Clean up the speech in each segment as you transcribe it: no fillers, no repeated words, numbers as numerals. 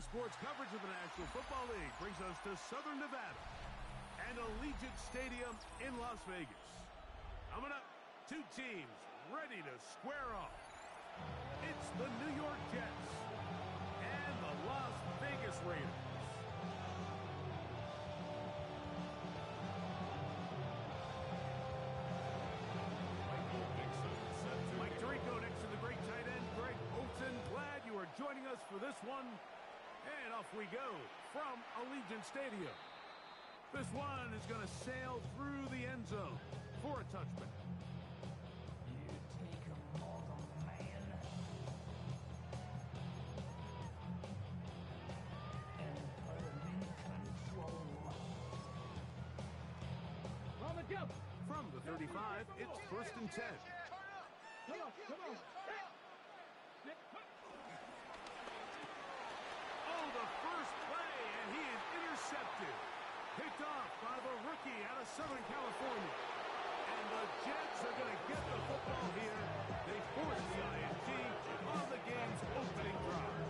Today's sports coverage of the National Football League brings us to Southern Nevada and Allegiant Stadium in Las Vegas. Coming up, two teams ready to square off. It's the New York Jets and the Las Vegas Raiders. Mike Tirico next to the great tight end, Greg Olsen. Glad you are joining us for this one. And off we go from Allegiant Stadium. This one is going to sail through the end zone for a touchback. You take a mortal man and put him in control. On the jump. From the 35, it's 1st and 10. Come on, come on. Oh, the first play, and he is intercepted. Picked off by the rookie out of Southern California. And the Jets are going to get the football here. They force the INT on the game's opening drive.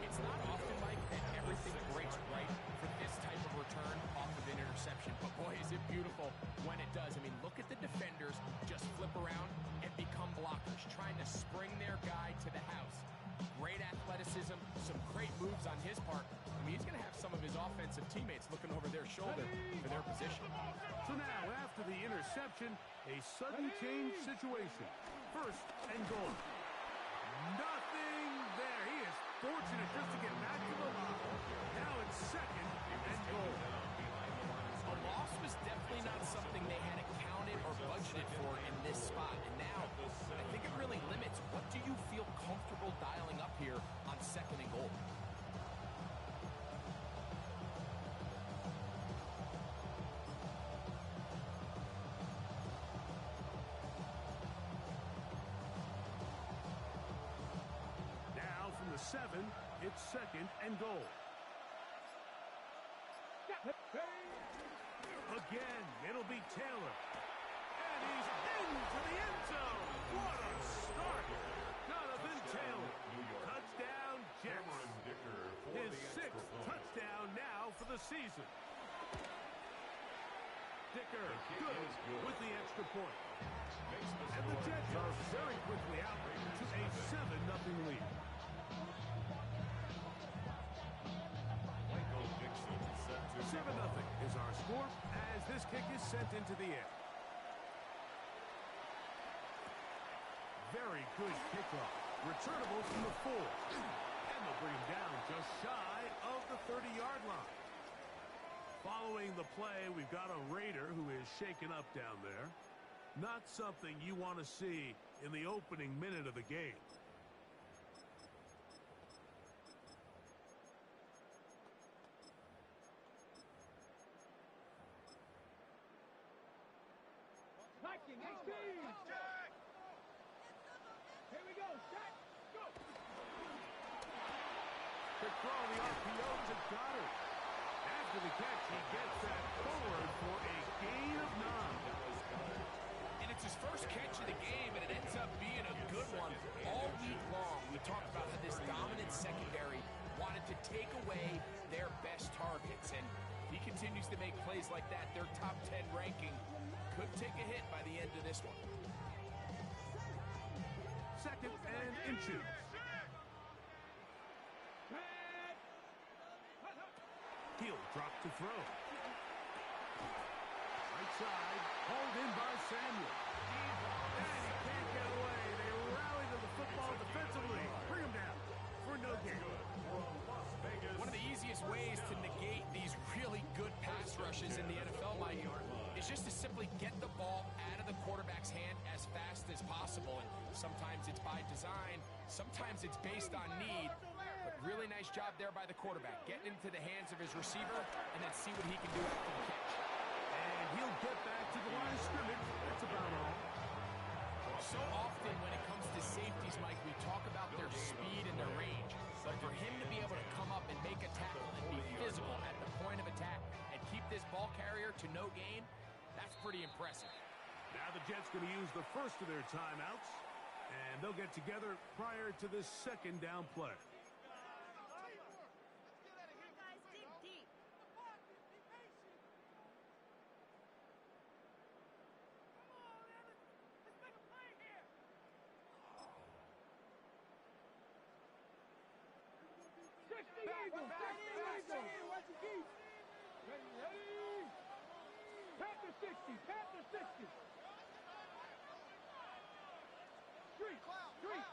It's not often, Mike, that everything breaks right for this type of return off of an interception. But boy, is it beautiful when it does. I mean, look at the defenders just flip around and become blockers, trying to spring their guy to the house. Great athleticism, some great moves on his part. I mean, he's going to have some of his offensive teammates looking over their shoulder for their position. So now, after the interception, a sudden change situation. 1st and goal. Nothing there. He is fortunate just to get back to the line. Now it's 2nd and goal. A loss was definitely not something they had accounted or budgeted for in this spot. And now, I think it really limits what do you feel comfortable dialing up here on 2nd and goal. Now from the 7, it's 2nd and goal. Again, it'll be Taylor. And he's into the end zone. What a start. Jonathan Taylor. Touchdown, Jets. His 6th touchdown now for the season. Dicker, good with the extra point. And the Jets are very quickly out to a 7-0 lead. 7-0 is our score as this kick is sent into the air. Very good kickoff. Returnable from the 4. And they'll bring him down just shy of the 30-yard line. Following the play, we've got a Raider who is shaken up down there. Not something you want to see in the opening minute of the game. Viking, XP! Here we go, shot, go! Quick throw on the RPO to Goddard. After the catch, he gets that forward for a gain of 9. And it's his first catch of the game, and it ends up being a good one. All week long, we talked about how this dominant secondary wanted to take away their best targets. And if he continues to make plays like that, their top 10 ranking could take a hit by the end of this one. 2nd and inches. He'll drop to throw. Right side, hauled in by Samuel. And he can't get away. They rally to the football defensively. Bring him down for no gain. One of the easiest ways to negate these really good pass rushes in the NFL, Mike, is just to simply get the ball out of the quarterback's hand as fast as possible. And sometimes it's by design, sometimes it's based on need. But really nice job there by the quarterback, getting into the hands of his receiver and then see what he can do after the catch. And he'll get back to the line of scrimmage. That's about all. So often when it comes to safeties, Mike, we talk about their speed and their range. But for him to be able to come up and make a tackle and be physical at the point of attack and keep this ball carrier to no gain, that's pretty impressive. Now the Jets going to use the first of their timeouts, and they'll get together prior to this 2nd down play. 60. Street. Street.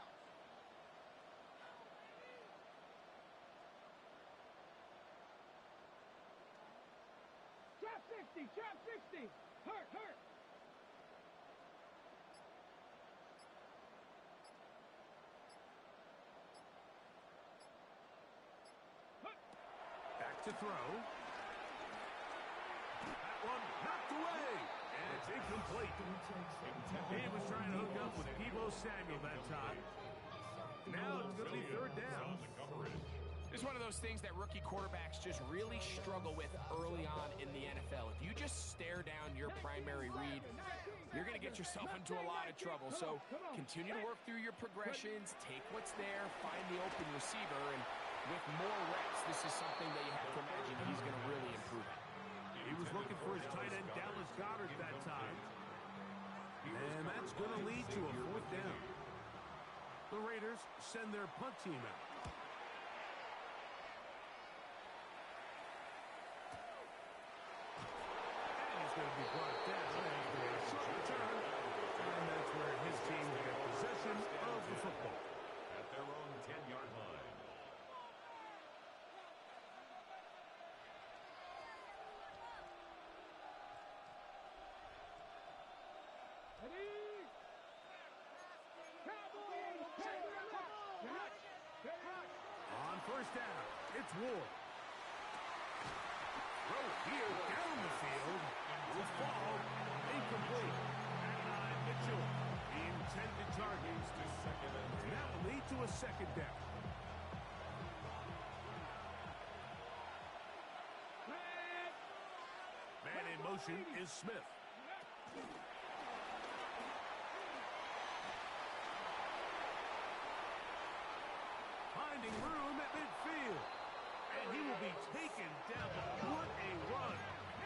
Trap 60. Trap 60. Hurt. Hurt. Back to throw. That one knocked away. And it's incomplete. He was trying to hook up with Deebo Samuel that time. Now it's going to be third down. It's one of those things that rookie quarterbacks just really struggle with early on in the NFL. If you just stare down your primary read, you're going to get yourself into a lot of trouble. So continue to work through your progressions, take what's there, find the open receiver, and with more reps, this is something that you have to imagine he's going to really improve at. He was looking for his tight end, Dallas Goedert, that time. And that's going to lead to a fourth down. The Raiders send their punt team out. And he's going to be brought down after a short return. And that's where his team will get possession of the football. At their own 10-yard line. On first down, it's Ward. Throw here down the field. Will fall. Incomplete. Adonai Mitchell, the intended target. And that will lead to a second down. Man in motion is Smith. Finding room at midfield. And he will be taken down. What a run.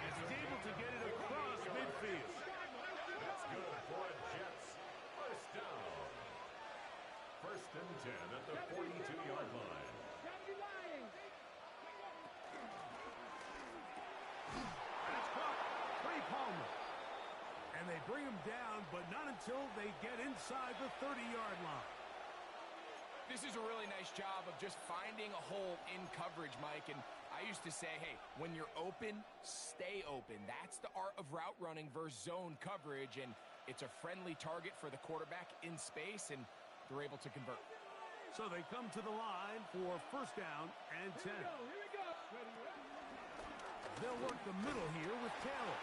As he's able to get it across midfield. That's good for a Jets. First down. First and 10 at the 42-yard line. That's caught. Trey Palmer. And they bring him down, but not until they get inside the 30-yard line. This is a really nice job of just finding a hole in coverage, Mike. And I used to say, hey, when you're open, stay open. That's the art of route running versus zone coverage. And it's a friendly target for the quarterback in space, and they're able to convert. So they come to the line for first down and 10. Here we go. They'll work the middle here with Taylor.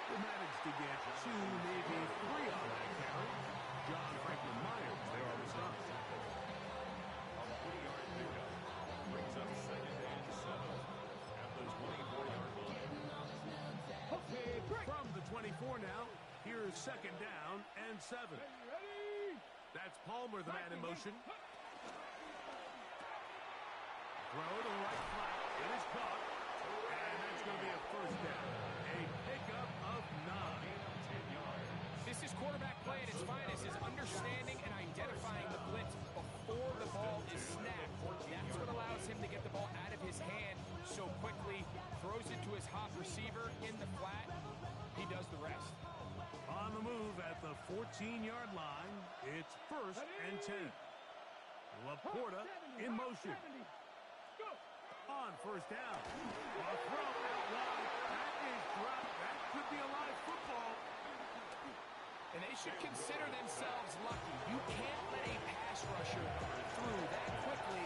Will manage to get 2, maybe 3 on that carry. John Franklin Myers, they are the stop. A 40-yard pickup brings up second and 7 at the 24-yard line. From the 24 now, here's second down and 7. That's Palmer, the man in motion. Throw to the right flat. It is caught. And that's going to be a first down. A pickup of 9. 10 yards. This is quarterback play at its finest, is understanding and identifying the blitz before the ball is snapped. That's what allows him to get the ball out of his hand so quickly, throws it to his hot receiver in the flat. He does the rest. On the move at the 14-yard line, it's first and 10. Laporta in motion. On first down. A throw out wide. That is dropped. That could be a live football. And they should consider themselves lucky. You can't let a pass rusher through that quickly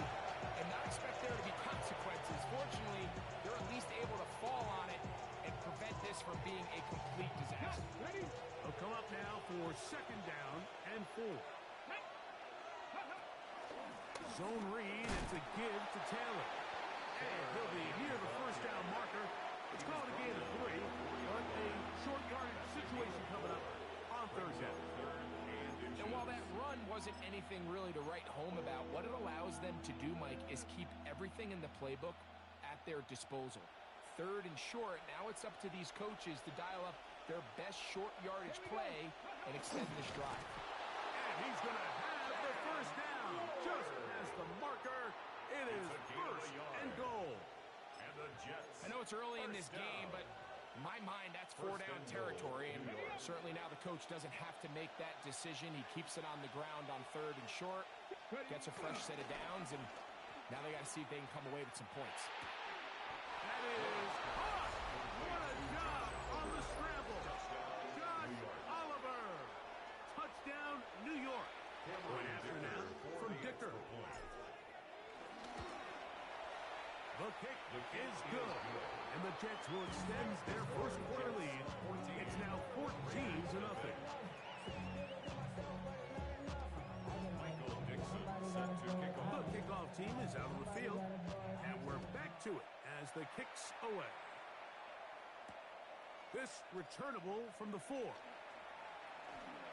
and not expect there to be consequences. Fortunately, they're at least able to fall on it and prevent this from being a complete disaster. They'll come up now for second down and 4. Zone read. It's a give to Taylor. And he'll be near the first down marker. It's called a gain of 3, but a short yardage situation coming up on third down. And while that run wasn't anything really to write home about, what it allows them to do, Mike, is keep everything in the playbook at their disposal. Third and short, now it's up to these coaches to dial up their best short yardage play and extend this drive. And he's going to have the first down. Just past the marker. It is first and goal. And the Jets. I know it's early in this game, but In my mind, that's four-down territory, and certainly now the coach doesn't have to make that decision. He keeps it on the ground on 3rd and short, gets a fresh set of downs, and now they got to see if they can come away with some points. That is caught. What a job on the scramble. Josh Oliver. Touchdown, New York. Right after now from Dicker. The kick is good, and the Jets will extend their first quarter lead. It's now 14-0. Michael Dixon set to kick off. The kickoff team is out on the field, and we're back to it as the kick's away. This returnable from the 4.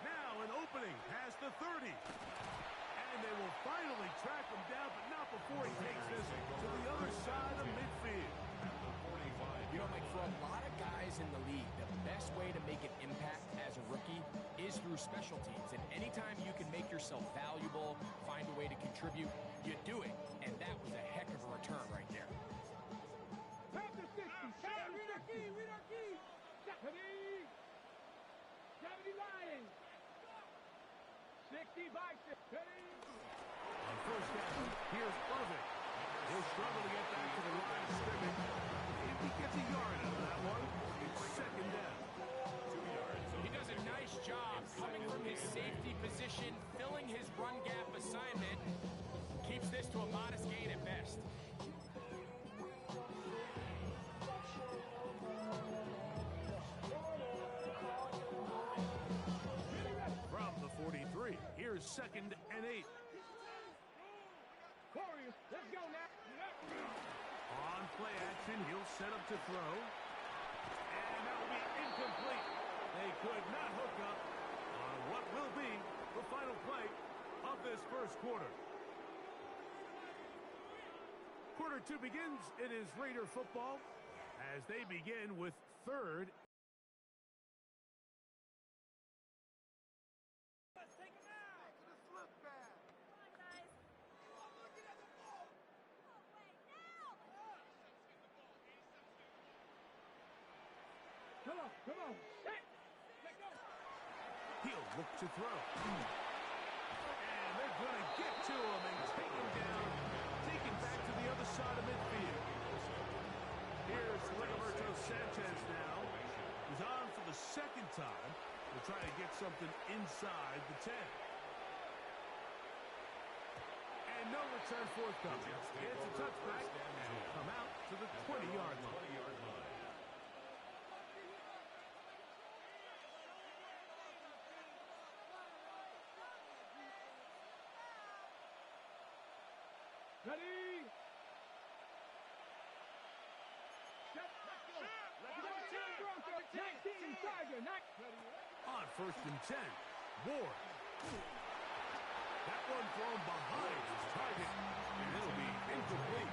Now an opening past the 30. And they will finally track him down, but not before he takes this to the other side of midfield. You know, Mike, for a lot of guys in the league, the best way to make an impact as a rookie is through special teams. And anytime you can make yourself valuable, find a way to contribute, you do it. And that was a heck of a return right there. Tap the 60. Tap the 60. Read our key. Gravity Lions. 60 by 6. On first down, here's Irvin. He'll struggle to get back to the line of scrimmage. If he gets a yard out of that one, it's 2nd down. 2 yards. He does a nice job coming from his safety position, filling his run gap assignment. Keeps this to a modest gain at best. From the 43, here's 2nd and 8. Warriors, let's go now. On play action, he'll set up to throw. And that will be incomplete. They could not hook up on what will be the final play of this first quarter. Quarter 2 begins. It is Raider football as they begin with 3rd. Come on. Set. Let go. He'll look to throw. And they're going to get to him and take him down. Taken back to the other side of midfield. Here's Rigoberto Sanchez now. He's on for the 2nd time. We'll try to get something inside the 10. And no return forthcoming. It's a touchback and will come out to the 20-yard line. Ready. Set. Let's go. Broncos. 19 Tiger. On 1st and 10, Ward. That one thrown behind his target, and it'll be incomplete.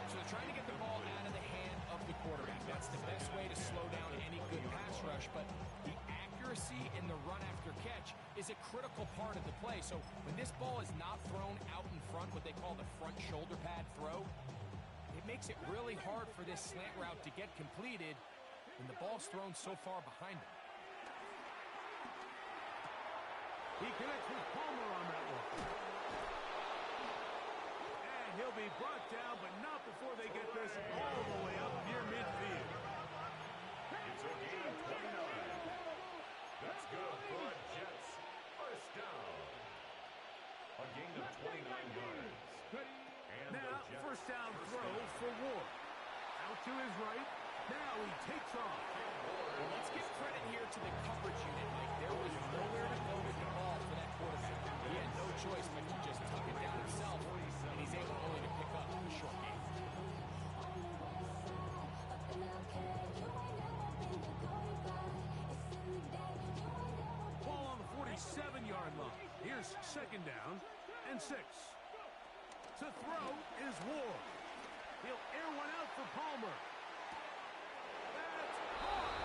So they're trying to get the ball out of the hand of the quarterback. That's the best way to slow down any good pass rush, but the accuracy in the run after catch is a critical part of the play. So when this ball is not thrown out in front, what they call the front shoulder pad throw, it makes it really hard for this slant route to get completed when the ball's thrown so far behind him. He connects with Palmer on that one. And he'll be brought down, but not before they get this all the way up near midfield. It's a gain of 29. That's good for the Jets. First down. A gain of 29 yards. And Now, the Jets first down first throw down. for Ward. Out to his right. Now he takes off. Well, let's give credit here to the coverage unit. Like, there was nowhere to go with the ball for that quarterback. He had no choice but to just tuck it down himself, and he's able only to pick up a short gain. Ball on the 47-yard line. Here's 2nd down and 6. To throw is Ward. He'll air one out for Palmer. That's caught.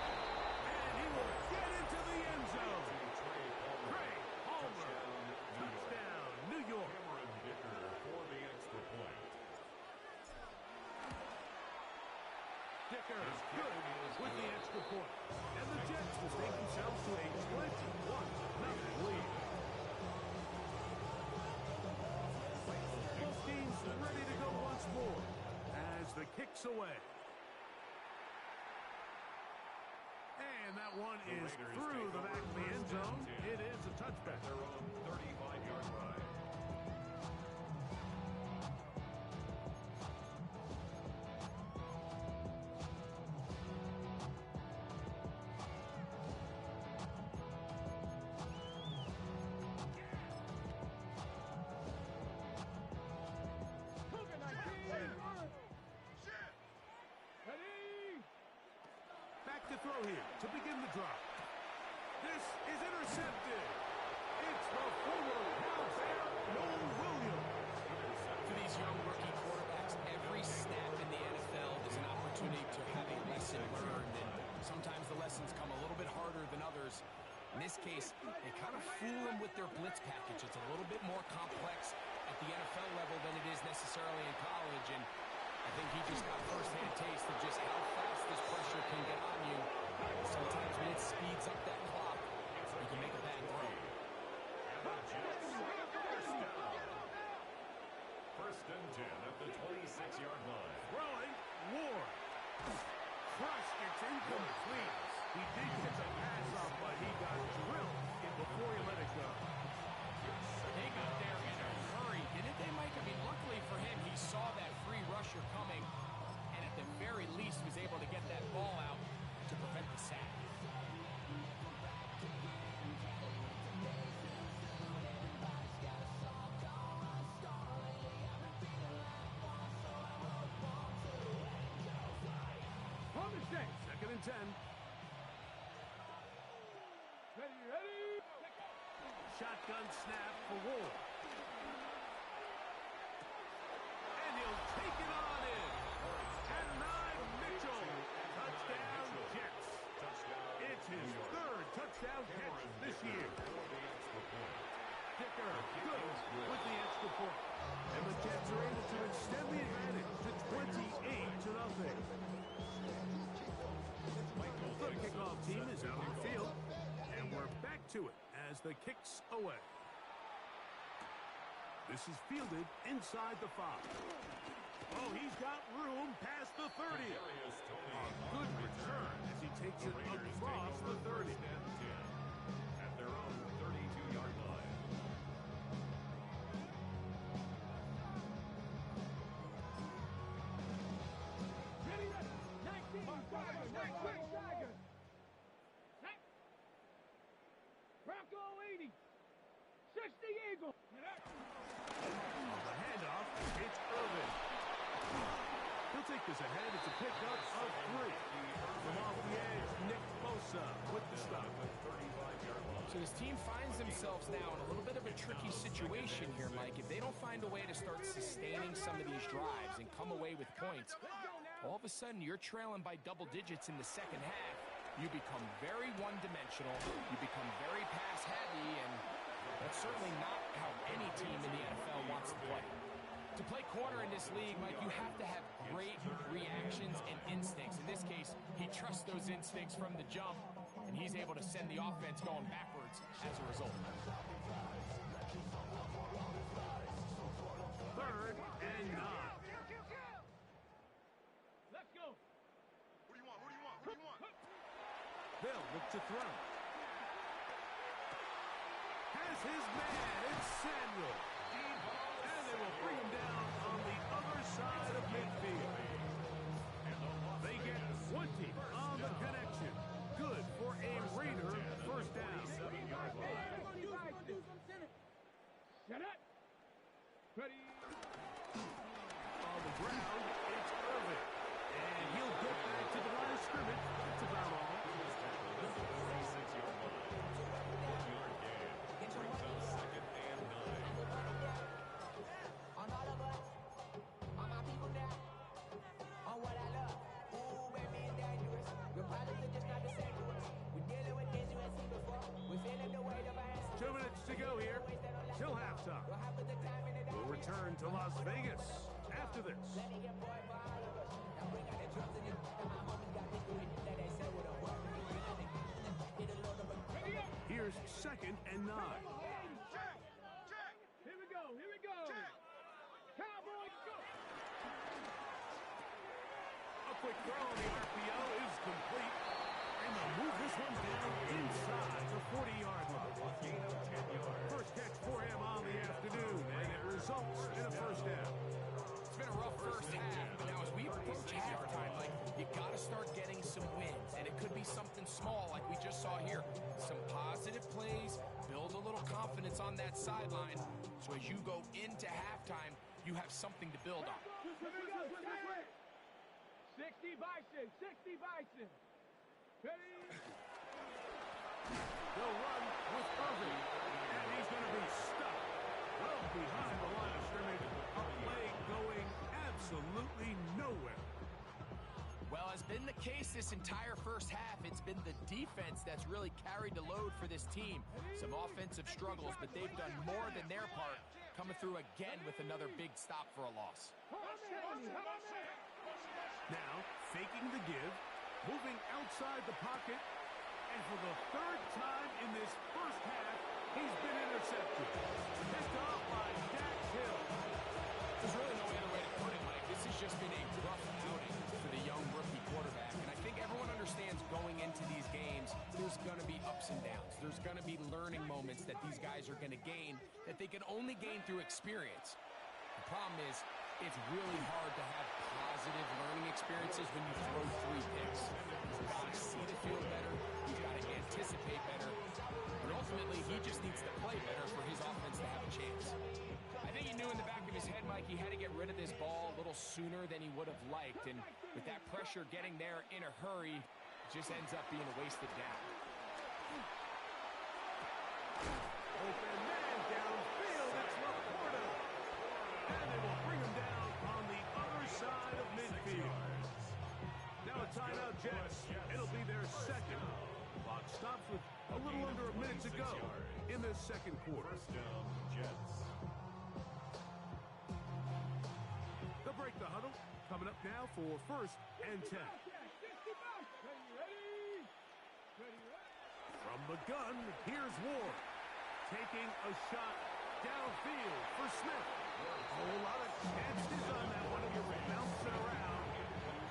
And he will get into the end zone. Trey Palmer. Touchdown, New York. Cameron Dicker for the extra point. Dicker good with the extra extra point. And the Jets will take themselves to a 21-0 lead. Both teams ready to go once more as the kick's away. And that one is through the back of the end zone. It is a touchback. Their own 35-yard line. Back to throw here to begin the drive. This is intercepted. It's the forward bounce there, Noel Williams. For these young rookie quarterbacks, every snap in the NFL is an opportunity to have a lesson learned, and sometimes the lessons come a little bit harder than others. In this case, they kind of fool them with their blitz package. It's a little bit more complex at the NFL level than it is necessarily in college, and I think he just got first-hand taste of just how fast this pressure can get on you. Sometimes when it speeds up that clock, you can make a bad throw. First and 10 at the 26-yard line. Throwing, Ward. Crushed, it's incomplete. He did get the pass off, but he got drilled before he let it go. They got there in a hurry, didn't they, Mike? I mean, luckily for him, he saw that free rusher coming, and at the very least was able to get that ball out to prevent the sack. On the set, 2nd and 10. Ready. Shotgun snap for Ward. And he'll take it on in. Adonai Mitchell. Touchdown, Jets. It's his third touchdown catch this year. Dicker, good with the extra point. And the Jets are able to extend the advantage to 28-0. The kickoff team is out on the field. And we're back to it as the kick's away. This is fielded inside the 5. Oh, he's got room past the 30. A good return as he takes it across the 30. At their own 32-yard line. Ready. 19. Tiger. Bronco 80. 60 Eagle. On the handoff, it's Irvin. He'll take this ahead. It's a pickup of 3. From off the edge, Nick Bosa with the stop. So this team finds themselves now in a little bit of a tricky situation here, Mike. If they don't find a way to start sustaining some of these drives and come away with points, all of a sudden you're trailing by double digits in the second half. You become very one-dimensional. You become very pass-heavy, and that's certainly not how any team in the NFL wants to play. To play corner in this league, Mike, you have to have great reactions and instincts. In this case, he trusts those instincts from the jump, and he's able to send the offense going backwards as a result. 3rd and 9. Let's go. Who do you want? They'll look to throw. Has his man, it's Samuel. And they will bring him down on the other side of midfield. They get 20 on the connection. Good for a Raider first down. Shut up. Ready. On the ground, it's Irvin. And he'll get back to the line of scrimmage. That's about all. To go here till halftime. We'll return to Las Vegas after this. 9. Check. Check. Here we go. Here we go. Check. Cowboys go. A quick throw on the RPO is complete. And they'll move this one down inside the 40-yard line. Gain of 10 yards. First catch for him on the afternoon, and it results in a first down. It's been a rough first half, but now as we approach halftime, like, you got to start getting some wins, and it could be something small like we just saw here. Some positive plays, build a little confidence on that sideline, so as you go into halftime, you have something to build on. Here we go. 60 Bison. 60 Bison. Ready? They'll run with Irving, and he's going to be stuck well behind the line of scrimmage. A play going absolutely nowhere. Well, as been the case this entire first half, it's been the defense that's really carried the load for this team. Some offensive struggles, but they've done more than their part, coming through again with another big stop for a loss. Now, faking the give, moving outside the pocket, and for the third time in this first half, he's been intercepted. Picked off by Dax Hill. There's really no other way to put it, Mike. This has just been a rough outing for the young rookie quarterback, and I think everyone understands going into these games, there's going to be ups and downs. There's going to be learning moments that these guys are going to gain that they can only gain through experience. The problem is, it's really hard to have positive learning experiences when you throw 3 picks. You've got to see the field better. You've got to anticipate better. But ultimately, he just needs to play better for his offense to have a chance. I think he knew in the back of his head, Mike, he had to get rid of this ball a little sooner than he would have liked. And with that pressure getting there in a hurry, it just ends up being a wasted down. Open man downfield. It's Laporta. And they will bring him down on the other side of midfield. Now a timeout, Jets. It'll be their second. Clock stops with a little under a minute to go in this second quarter. First down, Jets. They'll break the huddle. Coming up now for first and 10. 60 Bison. Ready? From the gun, here's Ward. Taking a shot downfield for Smith. A whole lot of chances on that one. He'll bounce it around,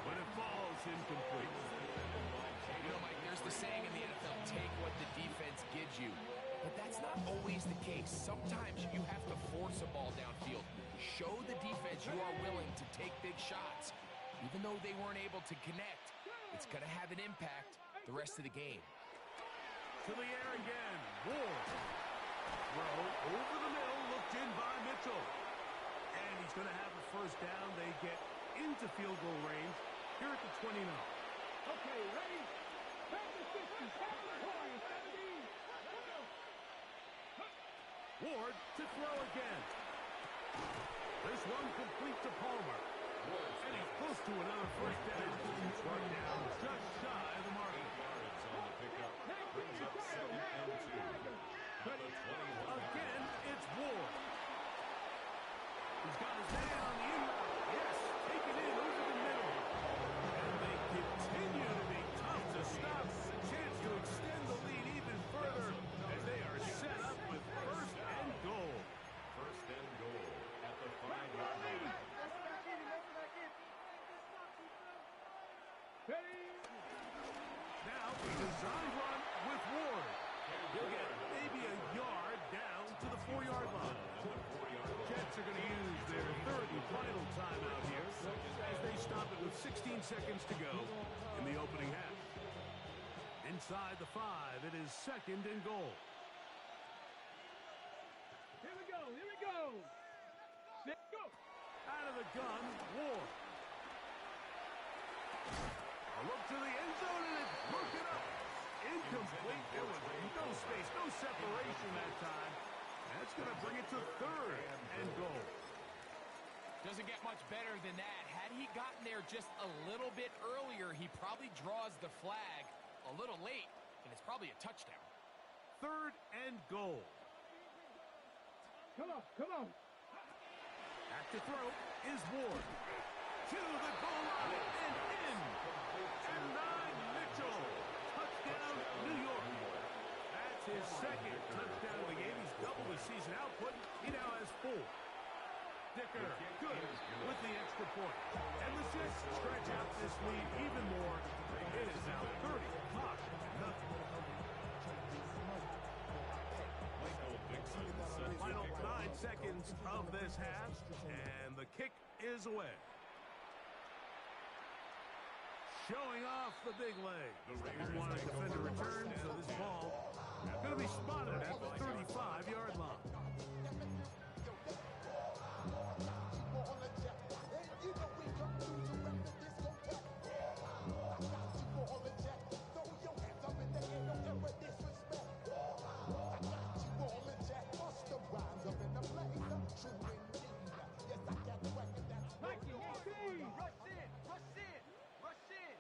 but it falls incomplete. You know, Mike, there's the saying in the NFL, take what the defense gives you. But that's not always the case. Sometimes you have to force a ball downfield. Show the defense you are willing to take big shots. Even though they weren't able to connect, it's going to have an impact the rest of the game. To the air again. Ward. Throw over the middle, looked in by Mitchell. And he's going to have a first down. They get into field goal range here at the 29. Okay, ready? Back to 60. 70. Ward to throw again. This one complete to Palmer. And he's close to another first down. Brought down just shy of the mark. Yards on the pickup. Brings up 2nd and 2. At the 21. Again, it's Ward. He's got his man on the in route. Yes, take it in over the middle. And they continue to be tough to stop. A chance to extend the lead even further as they are set up with first and goal. First and goal at the 5-yard line. Ready? Now, a design run with Ward. He'll get maybe a yard down to the 4-yard line. Jets are going to use their third and final timeout here as they stop it with 16 seconds to go in the opening half. Inside the 5, it is second and goal. Here we go. Here we go. Set, go. Out of the gun, Ward. A look to the end zone, and it's broken up. Incomplete. There was no space, no separation that time. That's going to bring it to third and goal. Doesn't get much better than that. Had he gotten there just a little bit earlier, he probably draws the flag a little late, and it's probably a touchdown. Third and goal. Come on. Come on. Back to throw is Ward. To the goal line and in. And 9, Mitchell. Touchdown, New York. That's his second touchdown season output, he now has 4. Dicker, good with the extra point. And the Jets stretch out this lead even more. It is now 30-0. Final 9 seconds of this half, and the kick is away. Showing off the big leg. Wanted defender return, so this ball going to be spotted at the 35-yard line.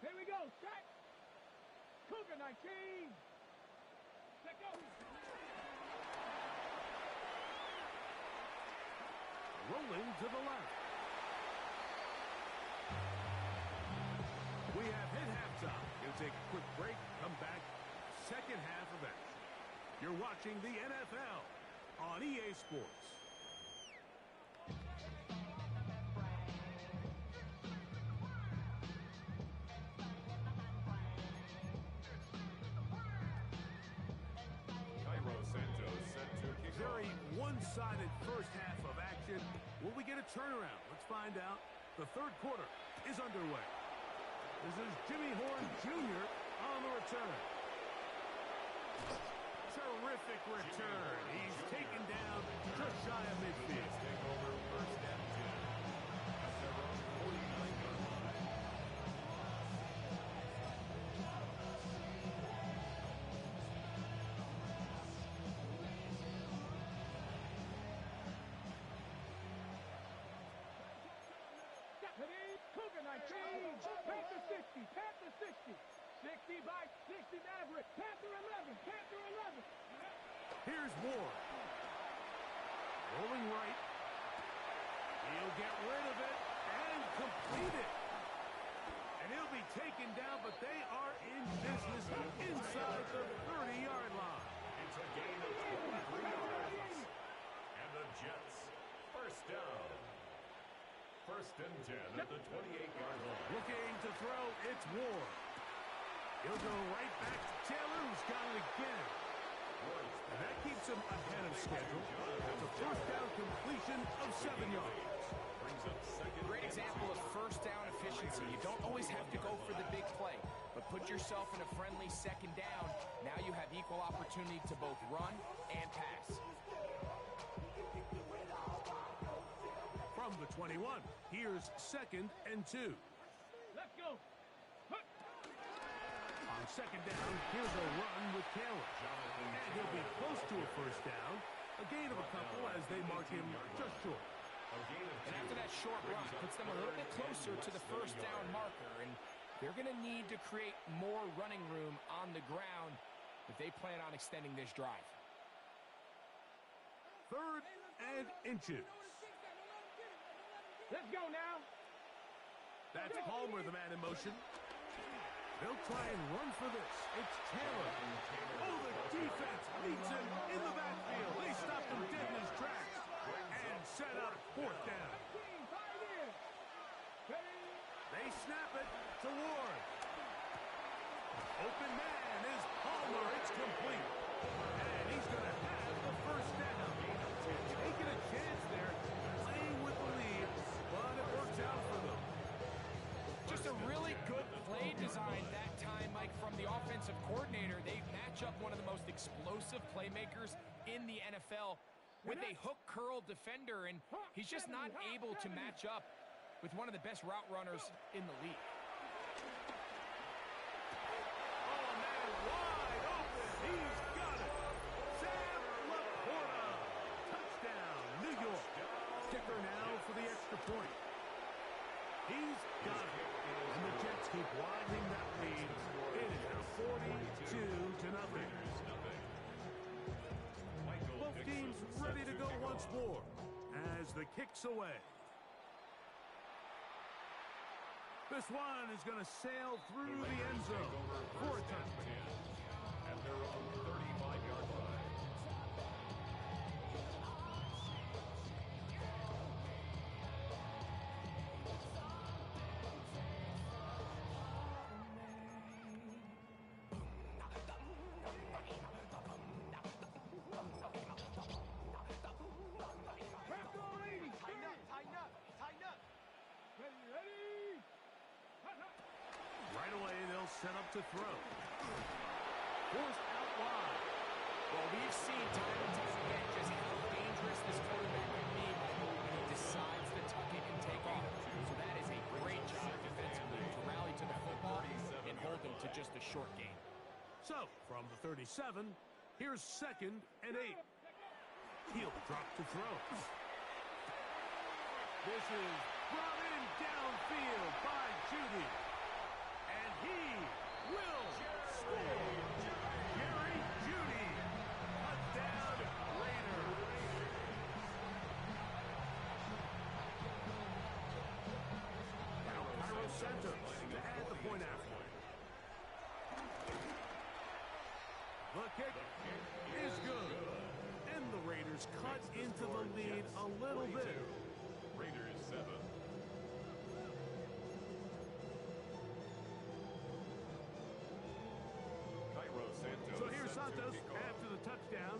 Here we go, set. Cougar 19. Let go. Rolling to the left. We have hit halftime. We'll take a quick break, come back, second half of action. You're watching the NFL on EA Sports. Very one-sided first half of action. Will we get a turnaround? Let's find out. The third quarter is underway. This is Jimmy Horn Jr. on the return. Terrific return. He's taken down just shy of midfield. Take over first and 10. At their own 49-yard line. Cougar 19. Panther 60. Panther 60. 60 by 60 Maverick. Panther 11. Panther 11. Here's Ward. Rolling right. He'll get rid of it and complete it. And he'll be taken down, but they are in business inside the 30-yard line. It's a gain of 23 yards. And the Jets, first down. First and 10 at the 28-yard line. Looking to throw, it's Ward. He'll go right back to Taylor, who's got it again. And that keeps him ahead of schedule. It's a first down completion of 7 yards. Brings up second. Great example of first down efficiency. You don't always have to go for the big play, but put yourself in a friendly second down. Now you have equal opportunity to both run and pass. From the 21, here's second and 2. Let's go. On second down, here's a run with Taylor. And he'll be close to a first down. A gain of a couple as they mark him just short. And after that short run, puts them a little bit closer to the first down marker. And they're going to need to create more running room on the ground if they plan on extending this drive. Third and inches. Let's go now. That's Palmer, the man in motion. They'll try and run for this. It's Taylor. Oh, the defense meets him in the backfield. They stopped him dead in his tracks and set up fourth down. They snap it to Ward. Open man is Palmer. It's complete. And he's going to have the first down. Taking a chance there, playing with the lead, but it works out for them. Just a really good play design that time, Mike, from the offensive coordinator. They match up one of the most explosive playmakers in the NFL with a hook curl defender, and he's just not able to match up with one of the best route runners in the league. Oh, man, wide open. He's got it. Sam Laporta. Touchdown, New York. Kicker now for the extra point. He's got it. And the Jets keep widening that lead. It is now 42-0. Both teams ready to go once more as the kick's away. This one is going to sail through the end zone for a touchdown. At their own 35-yard line. to throw. Forced out wide. Well, we've seen time and time again just how dangerous this quarterback can be when he decides to tuck it and take off. So that is a great job defensively to rally to the football and hold them to just a short gain. So, from the 37, here's 2nd and 8. He'll drop to throw. This is brought in downfield by Judy. And he will score. Jerry Judy. Touchdown, Raiders. Now Cairo Santos to add the point after. The kick is good. And the Raiders cut into the lead a little bit. Raiders 7. Cairo Santos. So here's set to Santos kick off. after the touchdown.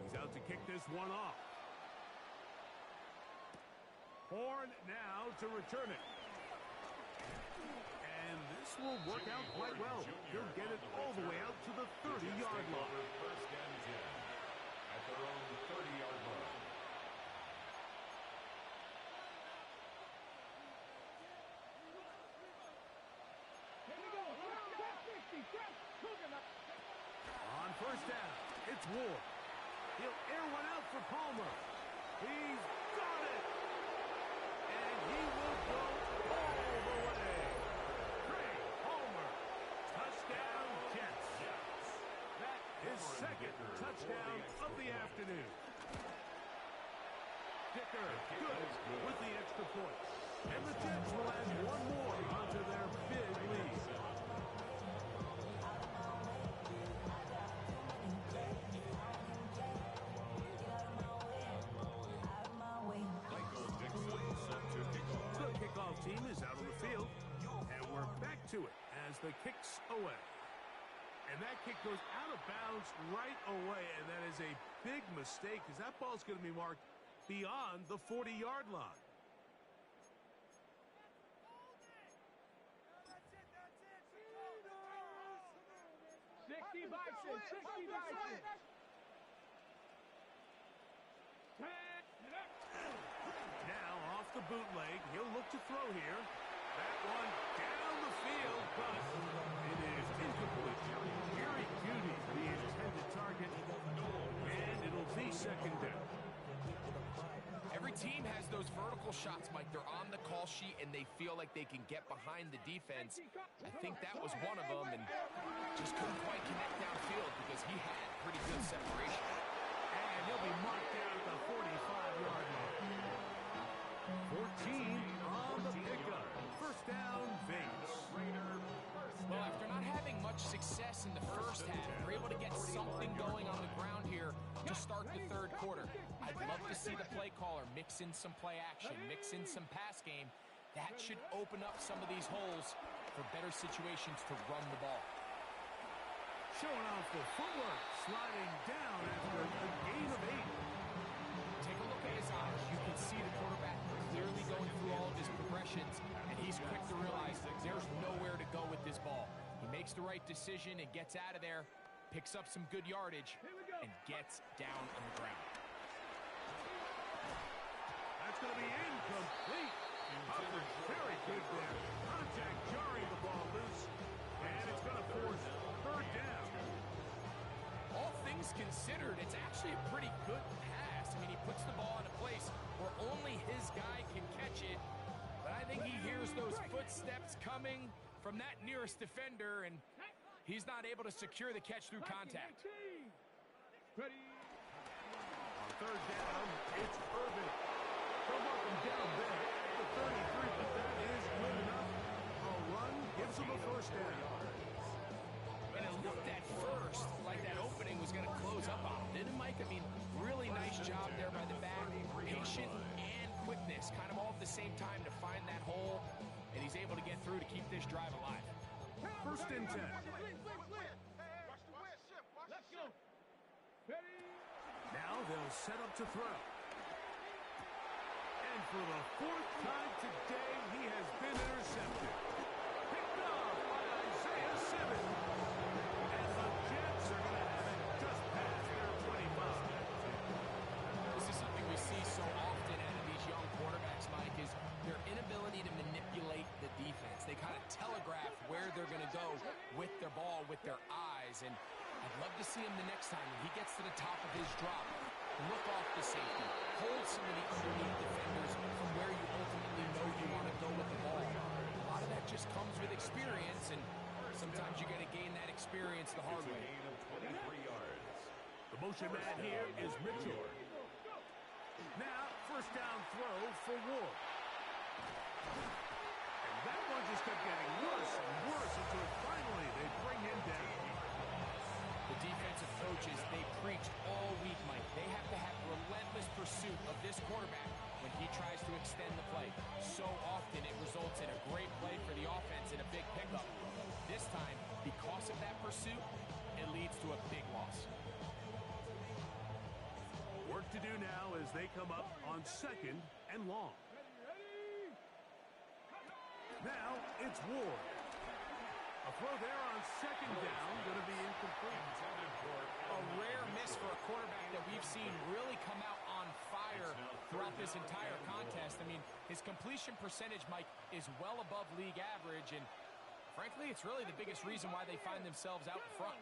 He's out to kick this one off. Horn now to return it. And this will work out quite well. He'll get it all the way out to the 30-yard line. First and 10 at their own 30-yard line. Here we go. Trap 60. Trap. Cooking up. On first down, it's Ward. He'll air one out for Palmer. He's got it. And he will go all the way. Craig Palmer. Touchdown, Jets. That is 2nd touchdown of the afternoon. Dicker, good with the extra point. And the Jets will add one more onto their big lead. Michael Dixon set to kick off. The kickoff team is out on the field, and we're back to it as the kick's away. And that kick goes out of bounds right away, and that is a big mistake because that ball's going to be marked beyond the 40-yard line. 60 Bison. 60 Bison. Now off the bootleg, he'll look to throw here. That one down the field, but it is incomplete. Jerry Judy, the intended target, and it'll be 2nd down. Every team has those vertical shots, Mike. They're on the call sheet, and they feel like they can get behind the defense. I think that was one of them, and just couldn't quite connect downfield because he had pretty good separation. And he'll be marked down at the 45-yard line. 14 on the pickup. First down, Vegas. Well, after not having much success in the first half, they're able to get something going on the ground here to start the 3rd quarter. I'd love to see the play caller mix in some play action, mix in some pass game. That should open up some of these holes for better situations to run the ball. Showing off the footwork, sliding down after a gain of 8. Take a look at his eyes. You can see the quarterback clearly going through all of his progressions, and he's quick to realize there's nowhere to go with this ball. He makes the right decision and gets out of there, picks up some good yardage, and gets down on the ground. That's going to be incomplete. Coverage very good there. Contact jarring the ball loose, and it's going to force 3rd down. All things considered, it's actually a pretty good pass. I mean, he puts the ball in a place where only his guy can catch it, but I think he hears those footsteps coming from that nearest defender, and he's not able to secure the catch through contact. Ready. On 3rd down, it's Irvin. They'll mark him down there at the 33, but that is good enough. A run gives him a first down. And it looked at first like that opening was going to close up on him, didn't it, Mike? I mean, really nice job there by the back. Patient and quickness, kind of all at the same time to find that hole, and he's able to get through to keep this drive alive. 1st and 10. Let's go. Ready. Now they'll set up to throw. And for the 4th time today, he has been intercepted. Picked off by Isaiah 7. And the Jets are going to have it just past their 25. This is something we see so often out of these young quarterbacks, Mike, is their inability to manipulate the defense. They kind of telegraph where they're going to go with their ball, with their eyes. And I'd love to see him the next time when he gets to the top of his drop. Look off the safety. Hold some of the underneath defenders from where you ultimately know you want to go with the ball. A lot of that just comes with experience, and sometimes you got to gain that experience the hard way. Gain of 23 yards. The motion man here is Mitchell. Now, first down throw for Ward. And that one just kept getting worse and worse until finally they bring him down. The defensive coaches, they preached all week, Mike. They have to have relentless pursuit of this quarterback when he tries to extend the play. So often it results in a great play for the offense and a big pickup. This time, because of that pursuit, it leads to a big loss. Work to do now as they come up on 2nd and long. Now it's Ward. A throw there on 2nd down, going to be incomplete. A rare miss for a quarterback that we've seen really come out on fire throughout this entire contest. I mean, his completion percentage, Mike, is well above league average, and frankly, it's really the biggest reason why they find themselves out in front.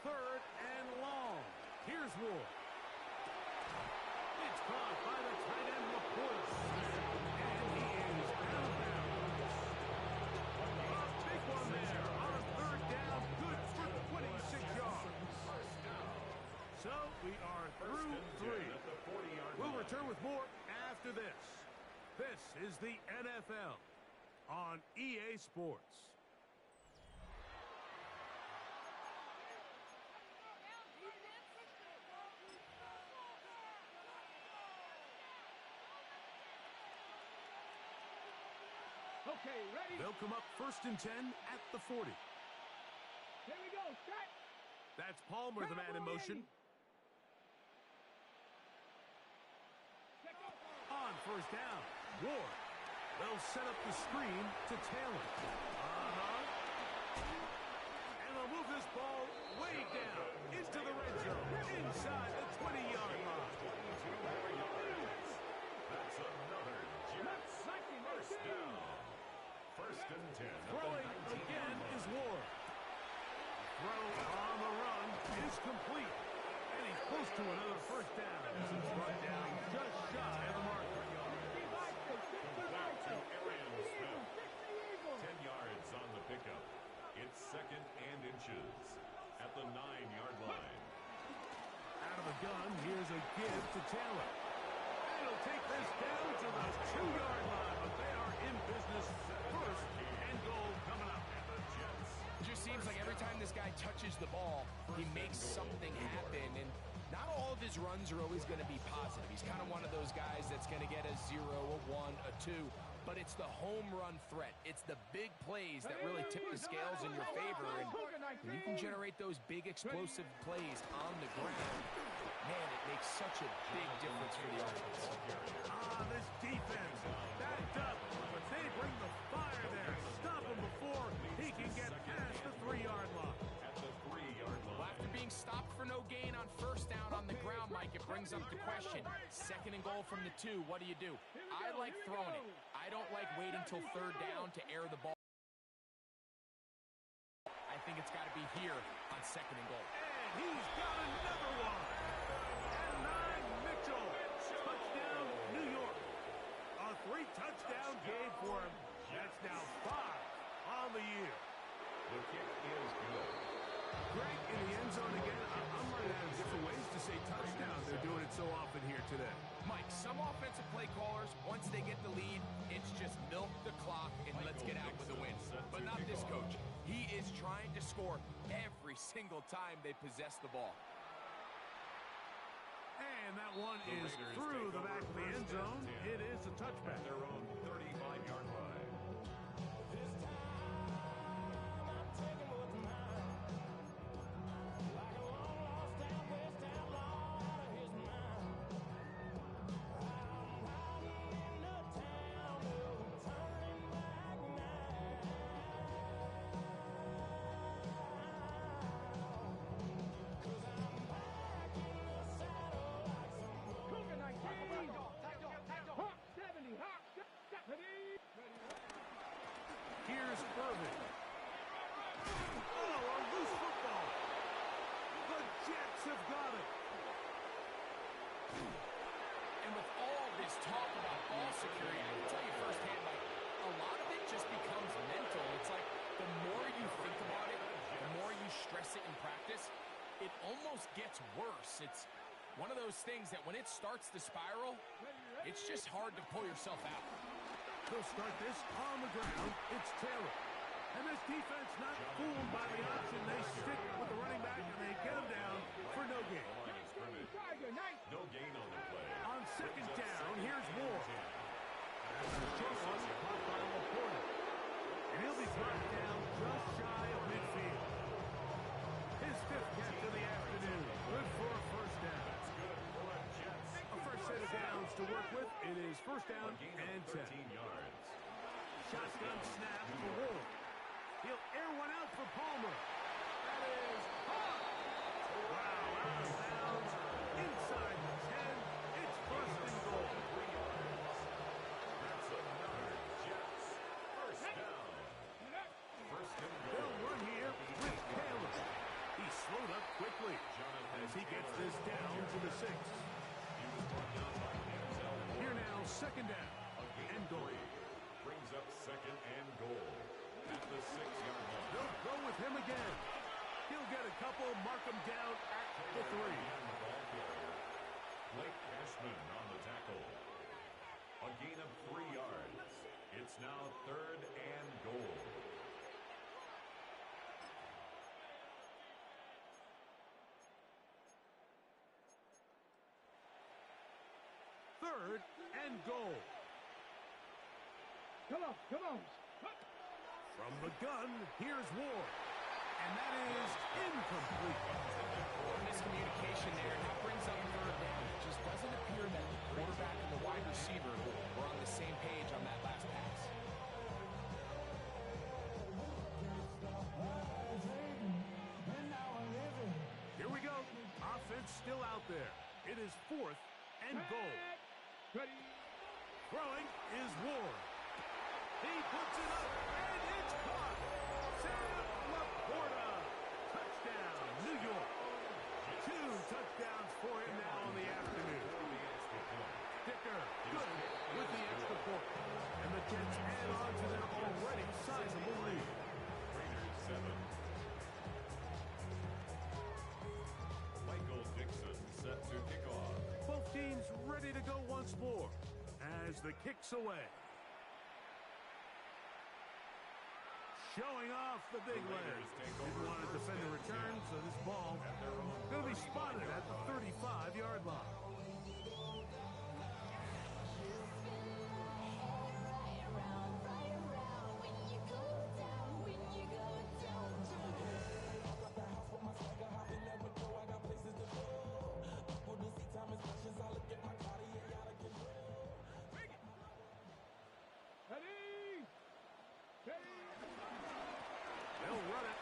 3rd and long. Here's Ward. It's caught by the tight end, Laporte. And he is out of bounds. A big one there on 3rd down. Good for 26 yards. So we are through 3. We'll return with more after this. This is the NFL on EA Sports. Okay, ready? They'll come up 1st and 10 at the 40. Here we go. Set. That's Palmer, the man in motion. On 1st down, Ward. They'll set up the screen to Taylor. And they'll move this ball way down into the red zone, inside the 20-yard line. That's another Jets first down. 1st and 10. Throwing again is Ward. Throw on the run is complete. And he's close to another 1st down. He's brought down just shy of the marker. Back to Arian Smith. 10 yards on the pickup. It's 2nd and inches at the 9-yard line. Out of the gun, here's a give to Taylor. And he'll take this down to the 2-yard line, but they are in business. 1st and goal coming up. It just seems like every time this guy touches the ball, he makes something happen. And not all of his runs are always going to be positive. He's kind of one of those guys that's going to get a 0, a 1, a 2. But it's the home run threat. It's the big plays that really tip the scales in your favor. And when you can generate those big explosive plays on the ground, man, it makes such a big difference for the offense. This defense backed up, but they bring the fire there. Stop him before he can get past the 3-yard line. At the 3-yard line. Well, after being stopped for no gain on 1st down on the ground, Mike, it brings up the question. 2nd and goal from the 2, what do you do? I like throwing it. I don't like waiting till 3rd down to air the ball. I think it's got to be here on 2nd and goal. And he's got another one. And 9, Mitchell. Touchdown, New York. A 3-touchdown game for him. That's now 5 on the year. The kick is good. Greg, in the end zone again. I'm running out of different ways to say touchdown. They're doing it so often here today. Mike, some offensive play callers, once they get the lead, it's just milk the clock and let's get out with a win. But not this coach. He is trying to score every single time they possess the ball. And that one is through the back of the end zone. It is a touchback. Their own 35-yard line. let's talk about ball security. I can tell you firsthand, like, a lot of it just becomes mental. It's like the more you think about it, the more you stress it in practice, it almost gets worse. It's one of those things that when it starts to spiral, it's just hard to pull yourself out. They'll start this on the ground. It's Taylor. And this defense not fooled by the option. They stick with the running back, and they get him down for no gain. No gain on the play. On second down, here's Ward. That's a short one, caught by Laporta. And he'll be brought down just shy of midfield. His fifth catch of the afternoon. Good for a first down. A first set of downs to work with. It is first down and 10. Yards. Shotgun snap for Ward. He'll air one out for Palmer. That is caught. Wow, out of bounds. Inside the 10. It's first and goal. That's another Jets. First down. First and goal. They'll run here with Taylor. He slowed up quickly as he gets this down to the 6. He was brought down by Denzel. Here now, second down and goal. Brings up second and goal at the 6-yard line. They'll go with him again. He'll get a couple, mark him down at the 3. And the ball carrier, Blake Cashman on the tackle. A gain of 3 yards. It's now third and goal. Third and goal. Come on. From the gun, here's Ward. And that is incomplete. Miscommunication there. That brings up third down. It just doesn't appear that the quarterback and the wide receiver were on the same page on that last pass. Here we go. Offense still out there. It is fourth and goal. Ready. Throwing is Ward. He puts it up, and it's caught. Sam Laporta. Touchdown, New York. 2 touchdowns for him now in the afternoon. Dicker, good with the extra point. And the Jets add on to their already sizable lead. Raiders 7. Michael Dixon set to kick off. Both teams ready to go once more as the kick's away. Showing off the big legs. Didn't want to defend the return, so this ball going to be spotted at the 35-yard line. They'll run it.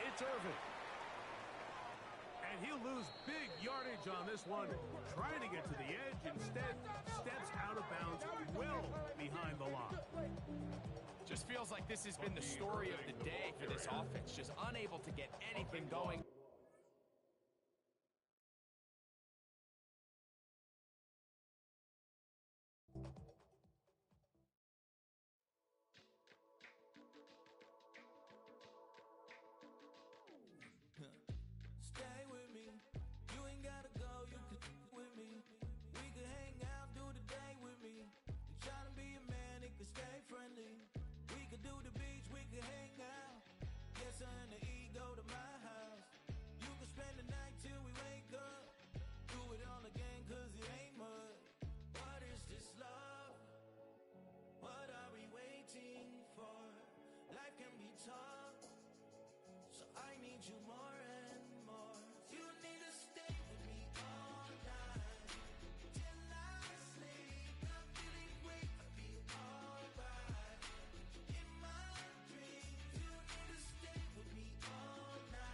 It's Irvin. And he'll lose big yardage on this one. Trying to get to the edge. Instead, steps out of bounds well behind the line. Just feels like this has been the story of the day for this offense. Just unable to get anything going.